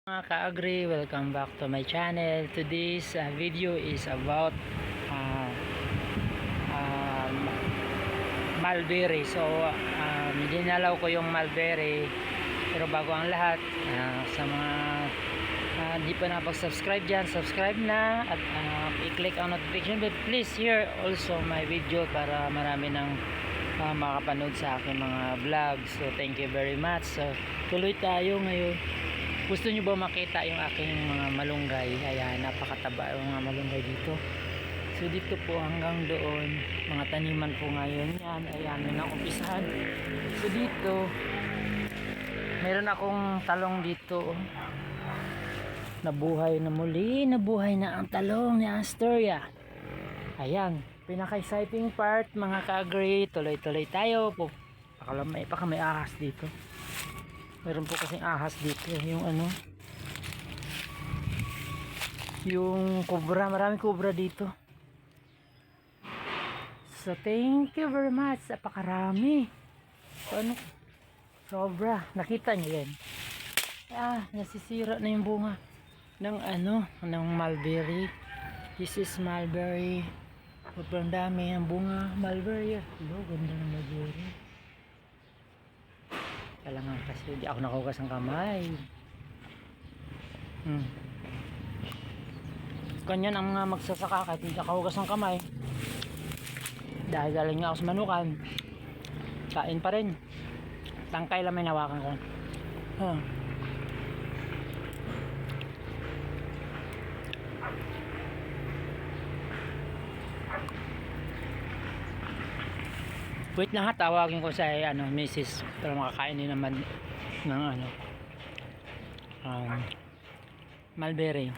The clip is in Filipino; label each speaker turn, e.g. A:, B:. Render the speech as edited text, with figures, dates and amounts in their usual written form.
A: Mga ka-agree, welcome back to my channel. Today's video is about mulberry. So dinalaw ko yung mulberry, pero bago ang lahat, sa mga di pa nakapag-subscribe dyan, subscribe na at i-click ang notification bell. Please share also my video para marami ng makapanood sa aking mga vlogs. So thank you very much. So tuloy tayo ngayon. Gusto nyo ba makita yung aking mga malunggay? Ayan, napakataba yung mga malunggay dito. So dito po hanggang doon, mga taniman po ngayon yan. Ayan, yun ang umpisahan. So dito, meron akong talong dito. Nabuhay na muli, nabuhay na ang talong ni Astoria. Ayan, pinaka-exciting part mga ka-agree. Tuloy-tuloy tayo po. Baka may ahas dito. Meron po kasing ahas dito, yung yung cobra, maraming cobra dito. So thank you very much, napakarami. So sobra, nakita niyo yan. Nasisira na yung bunga ng ng mulberry. This is mulberry. Sobrang dami ang bunga mulberry. Ganda ng mulberry. Kailangan kasi hindi ako nakahugas ng kamay. Ganyan ang mga magsasaka kahit hindi nakahugas ng kamay. Dahil galing nga ako sa manukan, kain pa rin. Tangkay lang may nawakan ko. Wait lang ha, tawagin ko sa Mrs. para makakain din naman ng mulberry.